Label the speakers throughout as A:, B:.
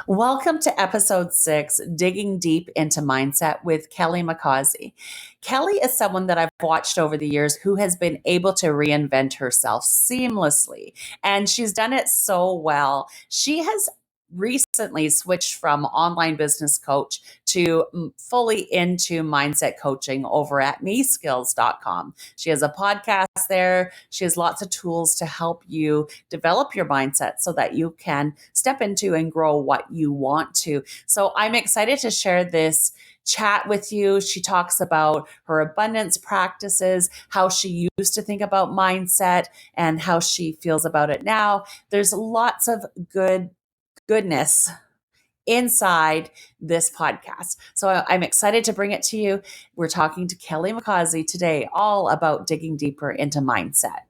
A: Welcome to episode 6, Digging Deep into Mindset with Kelly McCausey. Kelly is someone that I've watched over the years who has been able to reinvent herself seamlessly, and she's done it so well. She has recently switched from online business coach to fully into mindset coaching over at meskills.com. She has a podcast there. She has lots of tools to help you develop your mindset so that you can step into and grow what you want to. So I'm excited to share this chat with you. She talks about her abundance practices, how she used to think about mindset, and how she feels about it now. There's lots of goodness inside this podcast. So I'm excited to bring it to you. We're talking to Kelly McCausey today, all about digging deeper into mindset.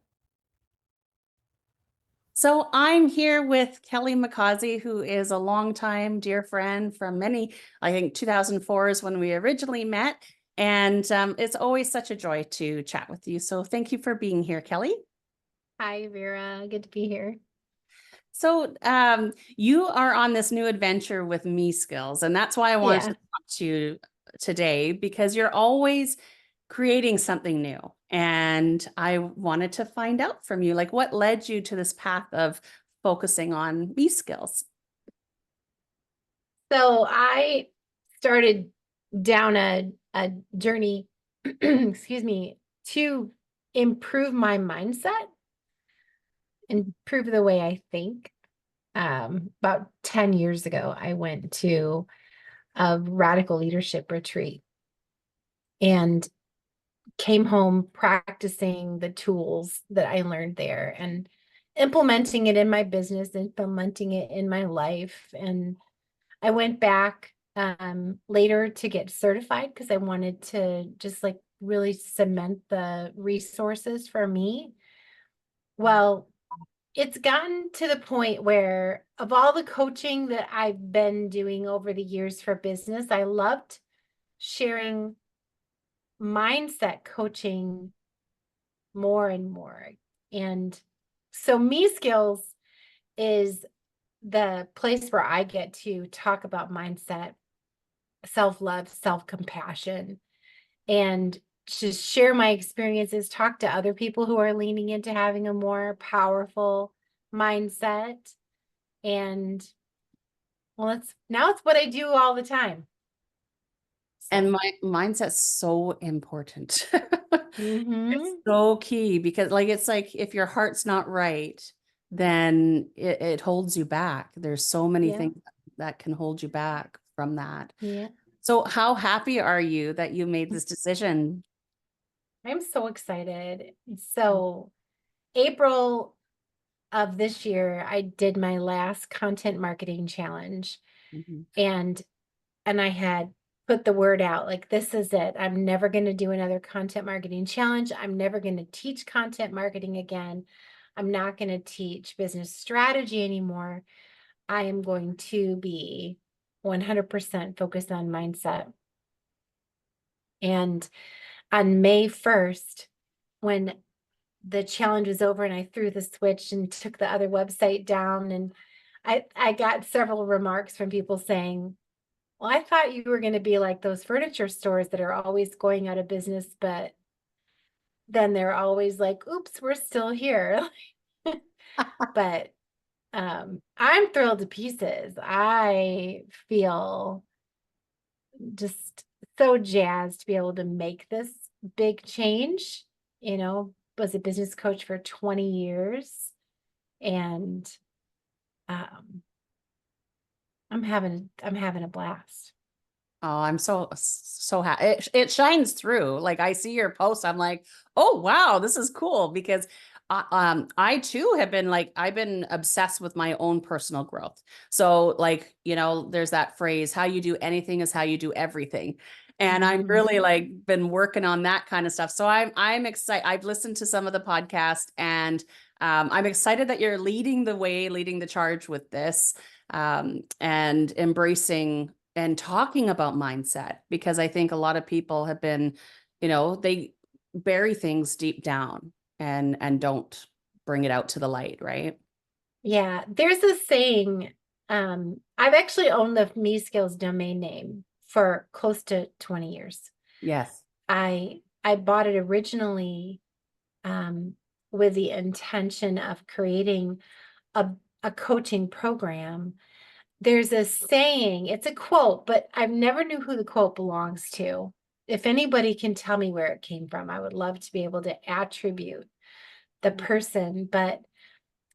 A: So I'm here with Kelly McCausey, who is a longtime dear friend from I think 2004 is when we originally met. And it's always such a joy to chat with you. So thank you for being here, Kelly.
B: Hi, Vera. Good to be here.
A: So you are on this new adventure with Me Skills, and that's why I wanted to talk to you today, because you're always creating something new. And I wanted to find out from you, like, what led you to this path of focusing on Me Skills?
B: So I started down a journey, excuse me, to improve my mindset, improve the way I think. About 10 years ago, I went to a radical leadership retreat and came home practicing the tools that I learned there and implementing it in my business, implementing it in my life. And I went back later to get certified because I wanted to just like really cement the resources for me. Well, it's gotten to the point where of all the coaching that I've been doing over the years for business, I loved sharing mindset coaching more and more. And so Me Skills is the place where I get to talk about mindset, self-love, self-compassion, and to share my experiences, talk to other people who are leaning into having a more powerful mindset. And well, it's what I do all the time.
A: And my mindset's so important.
B: Mm-hmm.
A: It's so key because it's like if your heart's not right, then it holds you back. There's so many
B: Yeah.
A: things that can hold you back from that.
B: Yeah.
A: So how happy are you that you made this decision?
B: I'm so excited. So April of this year, I did my last content marketing challenge.
A: Mhm.
B: And I had put the word out like, this is it. I'm never going to do another content marketing challenge. I'm never going to teach content marketing again. I'm not going to teach business strategy anymore. I am going to be 100% focused on mindset. And on May 1st, when the challenge was over and I threw the switch and took the other website down, and I got several remarks from people saying, well, I thought you were going to be like those furniture stores that are always going out of business, but then they're always like, oops, we're still here. But I'm thrilled to pieces. I feel just so jazzed to be able to make this big change. Was a business coach for 20 years, and um, I'm having a blast.
A: Oh, I'm so happy. It shines through. Like I see your post, I'm like, oh wow, this is cool because I too have been I've been obsessed with my own personal growth. So there's that phrase, how you do anything is how you do everything. And I'm really been working on that kind of stuff. So I'm excited. I've listened to some of the podcast, and I'm excited that you're leading the way, leading the charge with this, and embracing and talking about mindset, because I think a lot of people have been, they bury things deep down and don't bring it out to the light, right?
B: Yeah, there's a saying I've actually owned the Me Skills domain name for close to 20 years.
A: Yes.
B: I bought it originally with the intention of creating a coaching program. There's a saying, it's a quote, but I've never knew who the quote belongs to. If anybody can tell me where it came from, I would love to be able to attribute the person. But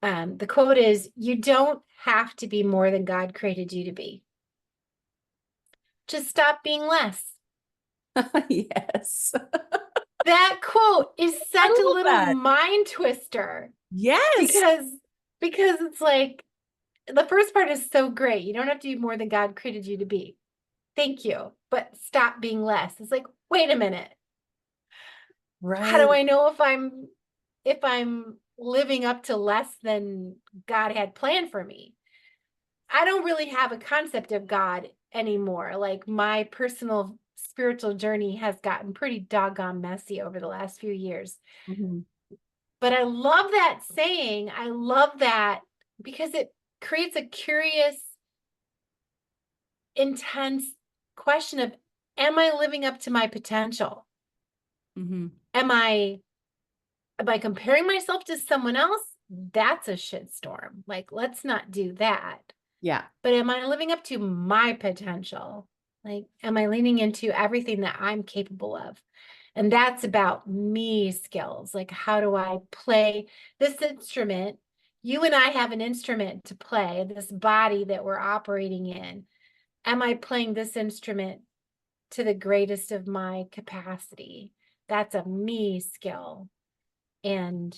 B: the quote is, "You don't have to be more than God created you to be. Just stop being less."
A: Yes.
B: That quote is
A: I
B: such a
A: love
B: little
A: that.
B: mind twister
A: Yes.
B: because it's like the first part is so great. You don't have to be more than God created you to be. Thank you. But stop being less. It's like, wait a minute. How
A: Right.
B: do I know if I'm living up to less than God had planned for me? I don't really have a concept of God anymore. Like my personal spiritual journey has gotten pretty doggone messy over the last few years.
A: Mhm.
B: But I love that saying. I love that because it creates a curious, intense question of, am I living up to my potential?
A: Mhm.
B: Am I comparing myself to someone else? That's a shitstorm. Like, let's not do that.
A: Yeah.
B: But am I living up to my potential? Like, am I leaning into everything that I'm capable of? And that's about me skills. Like, how do I play this instrument? You and I have an instrument to play, this body that we're operating in. Am I playing this instrument to the greatest of my capacity? That's a me skill. And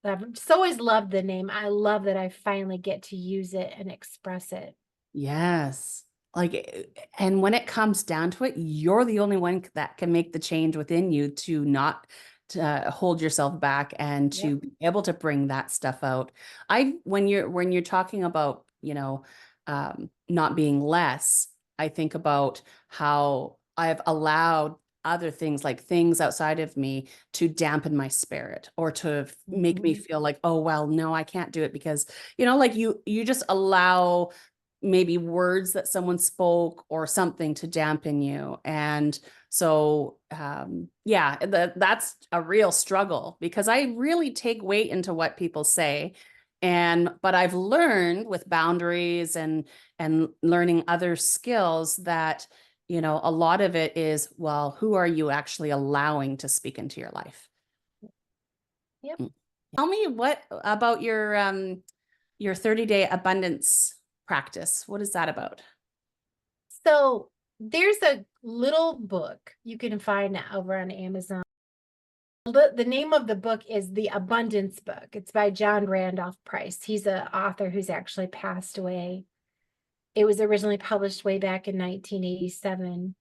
B: I've just always loved the name. I love that I finally get to use it and express it.
A: Yes. Like, and when it comes down to it, you're the only one that can make the change within you to not to hold yourself back and to
B: Yep.
A: be able to bring that stuff out. When you're talking about, not being less, I think about how I've allowed other things, like things outside of me, to dampen my spirit or to make me
B: Mhm.
A: feel like, oh, well, no, I can't do it because, like you just allow maybe words that someone spoke or something to dampen you. And so, yeah, that's a real struggle because I really take weight into what people say. But I've learned with boundaries and learning other skills that, a lot of it is, well, who are you actually allowing to speak into your life?
B: Yep.
A: Mm. Tell me what about your 30-day abundance practice. What is that about?
B: So there's a little book you can find over on Amazon. The name of the book is The Abundance Book. It's by John Randolph Price. He's an author who's actually passed away. It was originally published way back in 1987.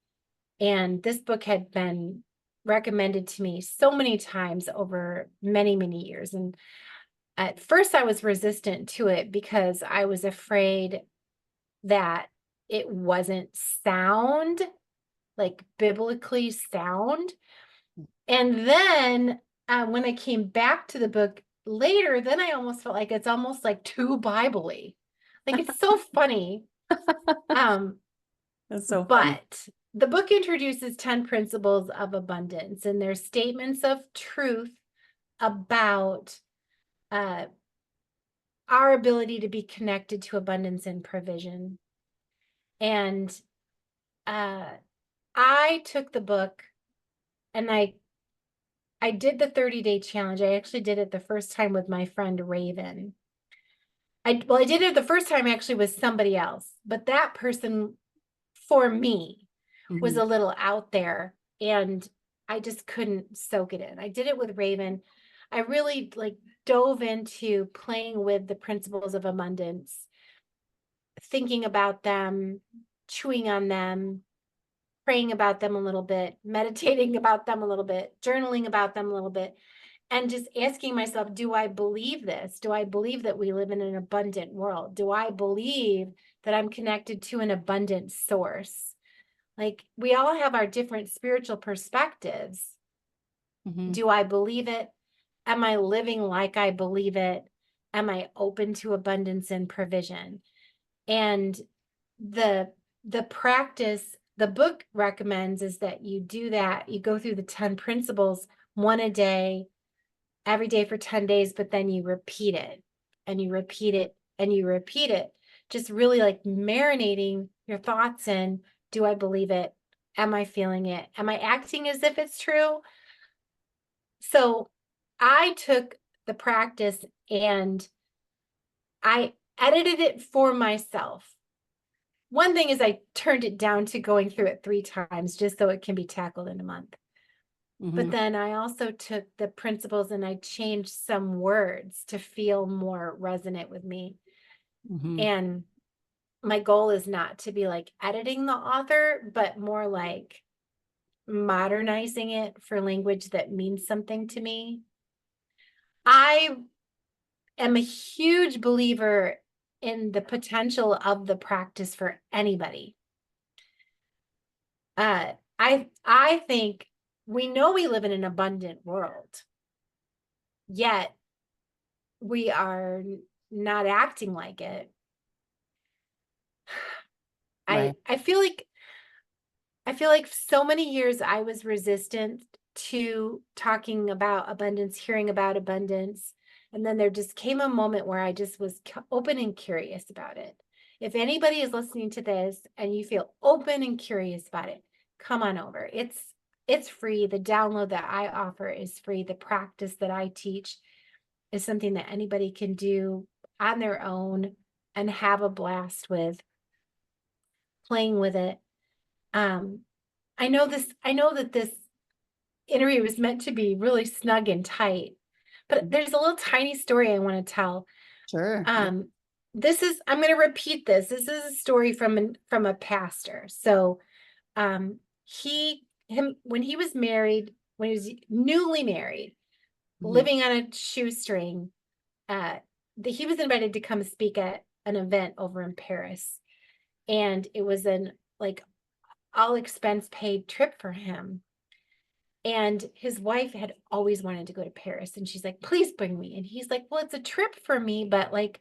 B: And this book had been recommended to me so many times over many, many years. And at first I was resistant to it because I was afraid that it wasn't sound, like biblically sound. And then when I came back to the book later, then I almost felt like it's almost like too Bible-y. Like it's so funny. Um,
A: That's so funny.
B: but the book introduces 10 principles of abundance, and there's statements of truth about uh, our ability to be connected to abundance and provision. And I took the book and I did the 30-day challenge. I actually did it the first time with my friend Raven. I did it the first time actually with somebody else, but that person for me was
A: Mhm.
B: a little out there and I just couldn't soak it in. I did it with Raven. I really dove into playing with the principles of abundance, thinking about them, chewing on them, praying about them a little bit, meditating about them a little bit, journaling about them a little bit, and just asking myself, do I believe this? Do I believe that we live in an abundant world? Do I believe that I'm connected to an abundant source? Like we all have our different spiritual perspectives.
A: Mhm.
B: Do I believe it? Am I living like I believe it? Am I open to abundance and provision? And the practice the book recommends is that you do that. You go through the 10 principles, one a day, every day for 10 days, but then you repeat it and you repeat it and you repeat it. Just really like marinating your thoughts in, do I believe it? Am I feeling it? Am I acting as if it's true? So I took the practice and I edited it for myself. One thing is I turned it down to going through it 3 times just so it can be tackled in a month. But then I also took the principles and I changed some words to feel more resonant with me. And my goal is not to be like editing the author, but more like modernizing it for language that means something to me. I am a huge believer in the potential of the practice for anybody. I think we know we live in an abundant world, yet we are not acting like it.
A: Right.
B: I feel like so many years I was resistant to talking about abundance, hearing about abundance. And then there just came a moment where I just was open and curious about it. If anybody is listening to this and you feel open and curious about it, come on over. It's free. The download that I offer is free. The practice that I teach is something that anybody can do on their own and have a blast with, playing with it. I know that this interview was meant to be really snug and tight, but there's a little tiny story I want to tell.
A: Sure.
B: I'm going to repeat this. This is a story from a pastor. So, when he was married, when he was newly married, living on a shoestring, he was invited to come speak at an event over in Paris. And it was an like all expense paid trip for him. And his wife had always wanted to go to Paris. And she's like, please bring me. And he's like, well, it's a trip for me, but like,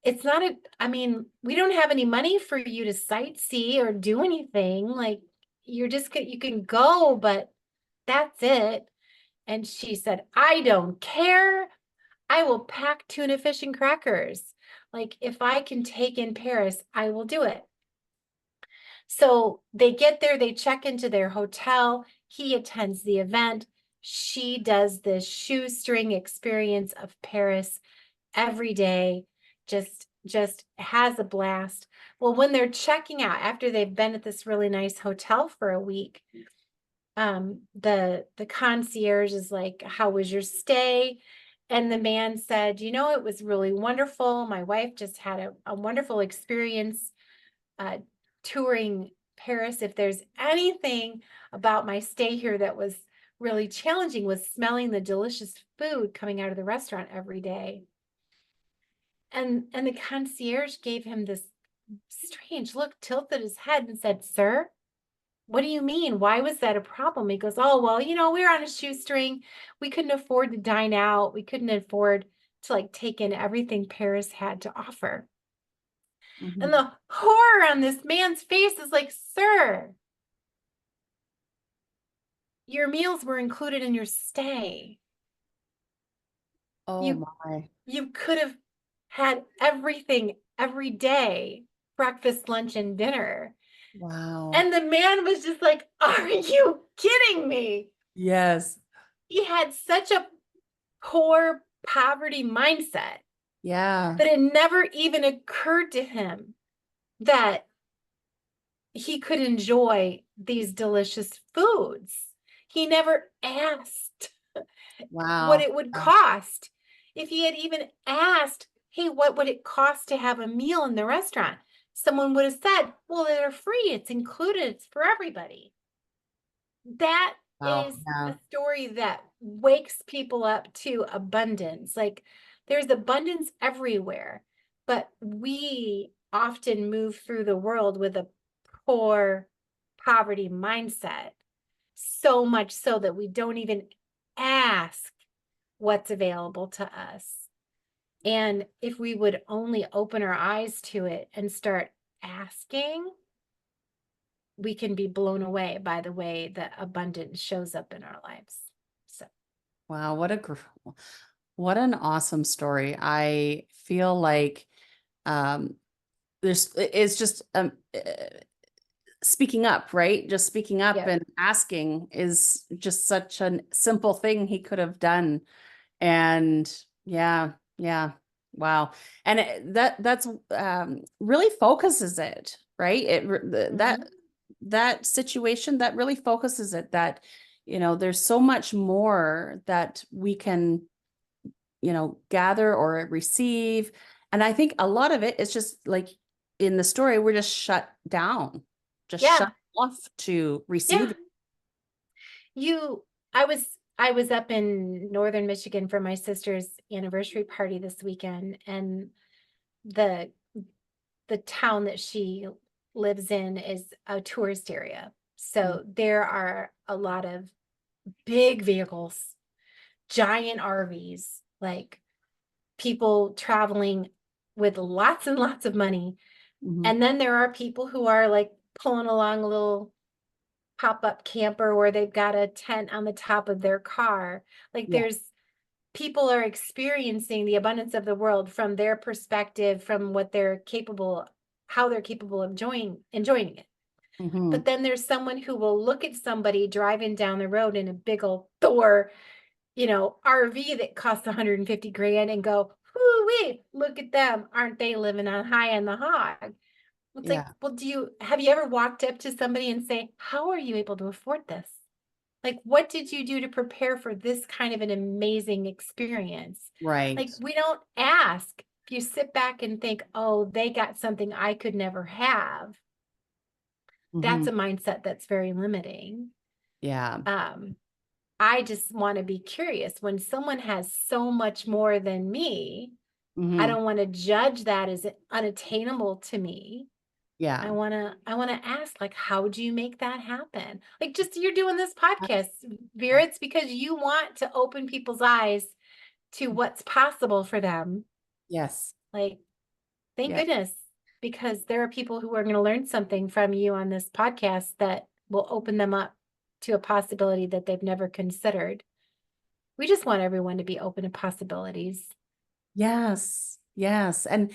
B: it's not we don't have any money for you to sightsee or do anything. Like, you can go, but that's it. And she said, I don't care. I will pack tuna fish and crackers. Like, if I can take in Paris, I will do it. So they get there, they check into their hotel. He attends the event. She does this shoestring experience of Paris every day, just has a blast. Well, when they're checking out after they've been at this really nice hotel for a week, the concierge is like, how was your stay? And the man said, it was really wonderful. My wife just had a wonderful experience touring Paris. If there's anything about my stay here that was really challenging, was smelling the delicious food coming out of the restaurant every day. And the concierge gave him this strange look, tilted his head and said, sir, what do you mean? Why was that a problem? He goes, oh, well, we were on a shoestring. We couldn't afford to dine out. We couldn't afford to like take in everything Paris had to offer. And the horror on this man's face is like, sir, your meals were included in your stay.
A: Oh my.
B: You could have had everything every day, breakfast, lunch, and dinner.
A: Wow.
B: And the man was just like, are you kidding me?
A: Yes.
B: He had such a poor poverty mindset.
A: Yeah.
B: That it never even occurred to him that he could enjoy these delicious foods. He never asked what it would cost. If he had even asked, hey, what would it cost to have a meal in the restaurant? Someone would have said, well, they're free. It's included. It's for everybody. That is a story that wakes people up to abundance. Like, there's abundance everywhere, but we often move through the world with a poor poverty mindset, so much so that we don't even ask what's available to us. And if we would only open our eyes to it and start asking, we can be blown away by the way that abundance shows up in our lives. So,
A: Wow, what an awesome story. I feel like um it's just speaking up, right? Just speaking up
B: yep.
A: and asking is just such a simple thing he could have done. And yeah, yeah. Wow. And that's really focuses it, right?
B: Mm-hmm.
A: That situation that really focuses it, that there's so much more that we can gather or receive. And I think a lot of it is just like in the story, we're just shut down, just
B: Yeah.
A: shut off to
B: Yeah.
A: receive.
B: You, I was up in northern Michigan for my sister's anniversary party this weekend, and the the town that she lives in is a tourist area.
A: Mm,
B: So there are a lot of big vehicles, giant RVs, like people traveling with lots and lots of money.
A: mhm.
B: And then there are people who are like pulling along a little pop-up camper where they've got a tent on the top of their car. Like
A: Yeah.
B: there's people are experiencing the abundance of the world from their perspective, from what they're capable, how they're capable of enjoying it.
A: Hmm.
B: But then there's someone who will look at somebody driving down the road in a big old Thor, RV that costs 150 grand and go, whoo, look at them. Aren't they living on high on the hog? It's like,
A: Yeah.
B: well, have you ever walked up to somebody and say, how are you able to afford this? Like, what did you do to prepare for this kind of an amazing experience?
A: Right.
B: Like, we don't ask. If you sit back and think, oh, they got something I could never have,
A: Hmm.
B: that's a mindset that's very limiting.
A: Yeah.
B: Um, I just want to be curious. When someone has so much more than me, I
A: Hmm.
B: don't want to judge that as unattainable to me. I
A: Yeah.
B: want to I want to ask, like, how do you make that happen? Like, just you're doing this podcast, Vera, it's because you want to open people's eyes to what's possible for them.
A: Yes.
B: Like, thank
A: Yeah.
B: goodness, because there are people who are going to learn something from you on this podcast that will open them up to a possibility that they've never considered. We just want everyone to be open to possibilities.
A: Yes. Yes. And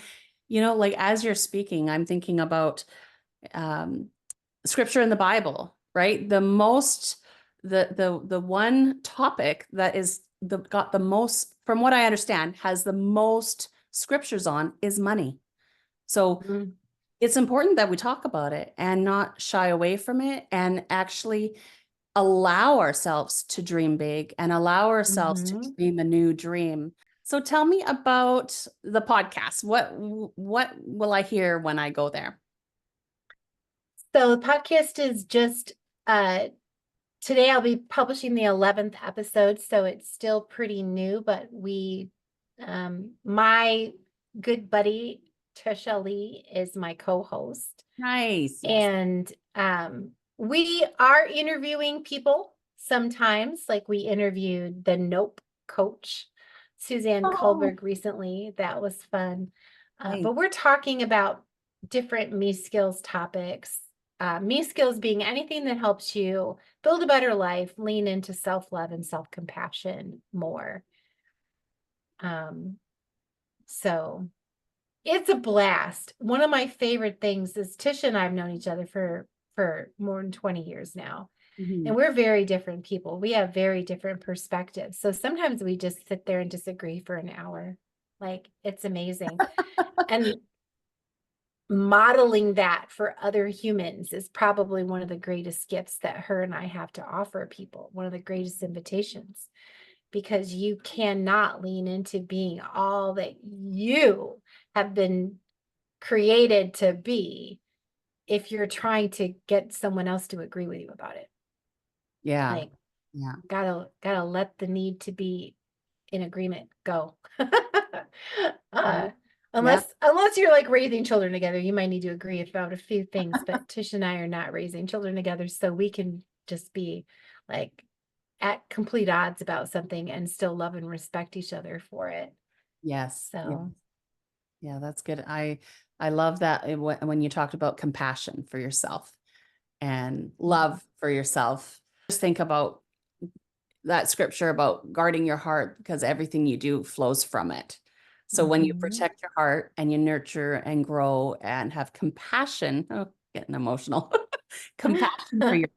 A: like as you're speaking, I'm thinking about um scripture in the Bible, right? The one topic that is got the most, from what I understand, has the most scriptures on is money. So
B: Mhm.
A: it's important that we talk about it and not shy away from it, and actually allow ourselves to dream big and allow ourselves to
B: Mhm.
A: dream a new dream. So tell me about the podcast. What will I hear when I go there?
B: So the podcast is just today I'll be publishing the 11th episode, so it's still pretty new, but my good buddy Tisha Lee is my co-host,
A: Nice. Yes.
B: and we are interviewing people sometimes, like we interviewed the Nope coach, Suzanne
A: Oh,
B: Kohlberg, recently. That was fun.
A: nice.
B: But we're talking about different me skills topics. Me skills being anything that helps you build a better life, lean into self-love and self-compassion more. Um, so it's a blast. One of my favorite things is Tisha and I have known each other for more than 20 years now. And
A: Mhm.
B: we're very different people. We have very different perspectives. So sometimes we just sit there and disagree for an hour. Like, it's amazing. And modeling that for other humans is probably one of the greatest gifts that her and I have to offer people, one of the greatest invitations, because you cannot lean into being all that you have been created to be if you're trying to get someone else to agree with you about it.
A: Yeah.
B: Like,
A: Yeah.
B: gotta let the need to be in agreement go.
A: Mhm.
B: uh
A: Yep.
B: unless you're like raising children together, you might need to agree about a few things, but Tish and I are not raising children together, so we can just be like at complete odds about something and still love and respect each other for it.
A: Yes. Yeah.
B: So,
A: Yeah, that's good. I love that when you talked about compassion for yourself and love for yourself. Just think about that scripture about guarding your heart because everything you do flows from it. So when you
B: mhm.
A: protect your heart and you nurture and grow and have compassion, oh, getting emotional, compassion for your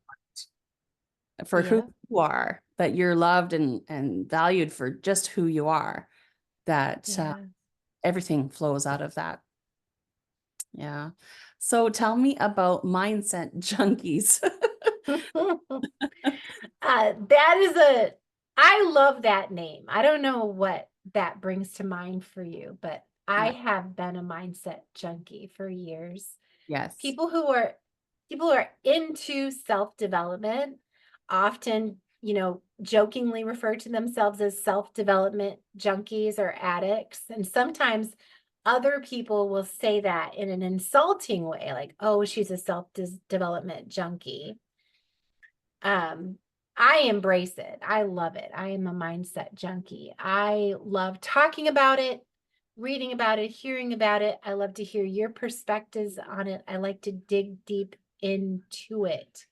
A: for who
B: Yeah,
A: you are, that you're loved and valued for just who you are, that
B: yeah.
A: everything flows out of that. Yeah. So tell me about mindset junkies.
B: That is I love that name. I don't know what that brings to mind for you, but I
A: Yeah.
B: have been a mindset junkie for years.
A: Yes.
B: People who are people who are into self-development often, jokingly refer to themselves as self-development junkies or addicts. And sometimes other people will say that in an insulting way, like, oh, she's a self-development junkie. Um, I embrace it. I love it. I am a mindset junkie. I love talking about it, reading about it, hearing about it. I love to hear your perspectives on it. I like to dig deep into it.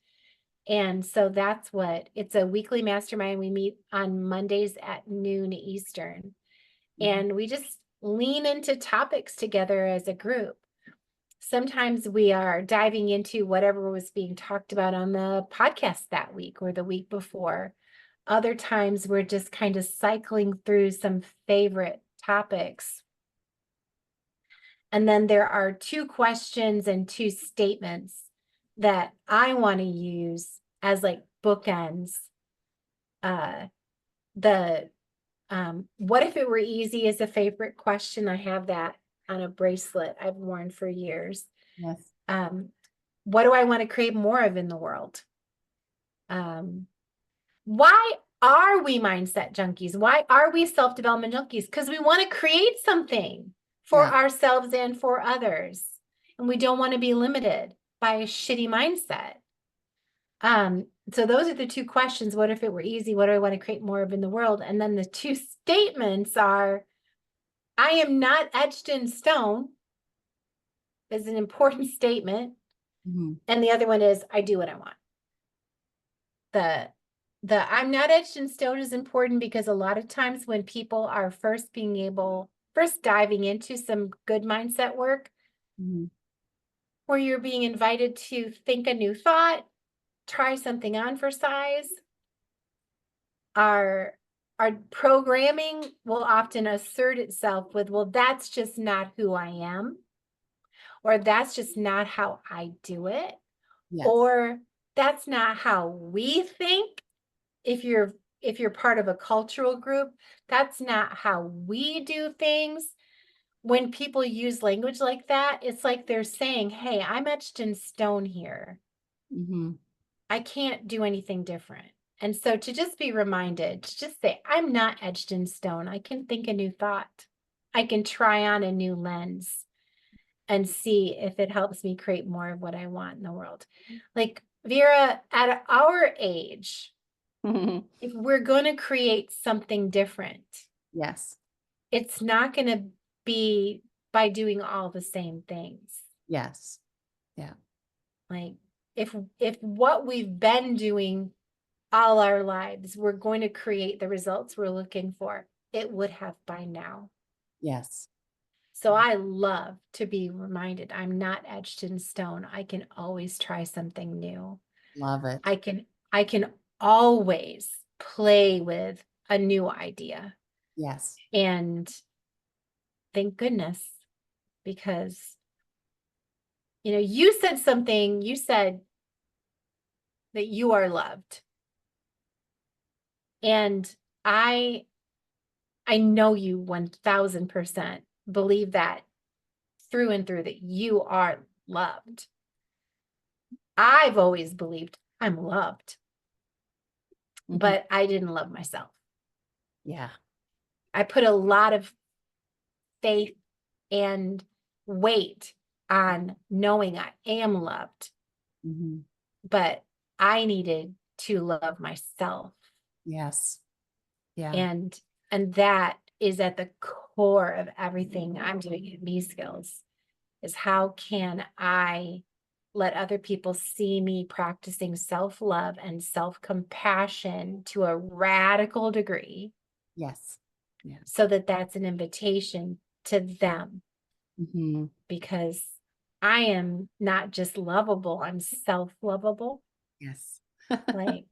B: And so that's what it's a weekly mastermind. We meet on Mondays at noon Eastern,
A: Mhm.
B: and we just lean into topics together as a group. Sometimes we are diving into whatever was being talked about on the podcast that week or the week before. Other times we're just kind of cycling through some favorite topics. And then there are 2 questions and 2 statements that I want to use as like bookends. Uh, the what if it were easy is a favorite question. I have that on a bracelet I've worn for years.
A: Yes.
B: Um, what do I want to create more of in the world? Why are we mindset junkies? Why are we self-development junkies? Because we want to create something for
A: Yeah.
B: ourselves and for others. And we don't want to be limited by a shitty mindset. So those are the 2 questions. What if it were easy? What do I want to create more of in the world? And then the 2 statements are, I am not etched in stone is an important statement.
A: Mhm.
B: And the other one is, I do what I want. The I'm not etched in stone is important because a lot of times when people are first diving into some good mindset work,
A: Mhm.
B: where you're being invited to think a new thought, try something on for size, our our programming will often assert itself with, well, that's just not who I am, or that's just not how I do it,
A: Yes.
B: or that's not how we think. If you're part of a cultural group, that's not how we do things. When people use language like that, it's like they're saying, hey, I'm etched in stone here.
A: Mhm.
B: I can't do anything different. And so to just be reminded, to just say, I'm not etched in stone. I can think a new thought. I can try on a new lens and see if it helps me create more of what I want in the world. Like Vera, at our age, if we're going to create something different,
A: Yes.
B: it's not going to be by doing all the same things.
A: Yes. Yeah.
B: Like if what we've been doing all our lives, we're going to create the results we're looking for, it would have by now.
A: Yes.
B: So I love to be reminded I'm not etched in stone. I can always try something new.
A: Love it.
B: I can always play with a new idea.
A: Yes.
B: And thank goodness, because you said something, you said that you are loved. And I know you 1000% believe that through and through, that you are loved. I've always believed I'm loved,
A: Mhm.
B: but I didn't love myself.
A: Yeah.
B: I put a lot of faith and weight on knowing I am loved,
A: Mhm.
B: but I needed to love myself.
A: Yes. Yeah.
B: And that is at the core of everything I'm doing at Me Skills is how can I let other people see me practicing self-love and self-compassion to a radical degree,
A: Yes. Yes.
B: so that that's an invitation to them,
A: Mm-hmm.
B: because I am not just lovable, I'm self-lovable.
A: Yes.
B: Like,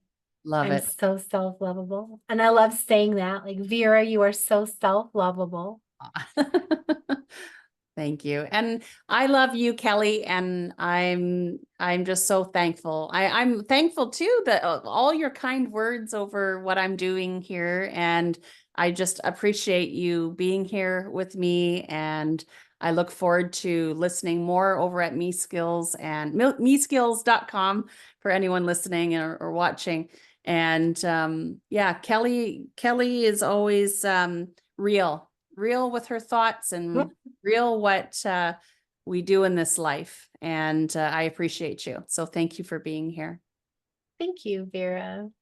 A: Love
B: I'm
A: it.
B: so self-lovable. And I love saying that. Like, Vera, you are so self-lovable.
A: Thank you. And I love you, Kelly, and I'm just so thankful. I'm thankful too that all your kind words over what I'm doing here, and I just appreciate you being here with me, and I look forward to listening more over at Me Skills and meskills.com for anyone listening or watching. And yeah, Kelly is always real with her thoughts and real what we do in this life. And I appreciate you. So thank you for being here.
B: Thank you, Vera.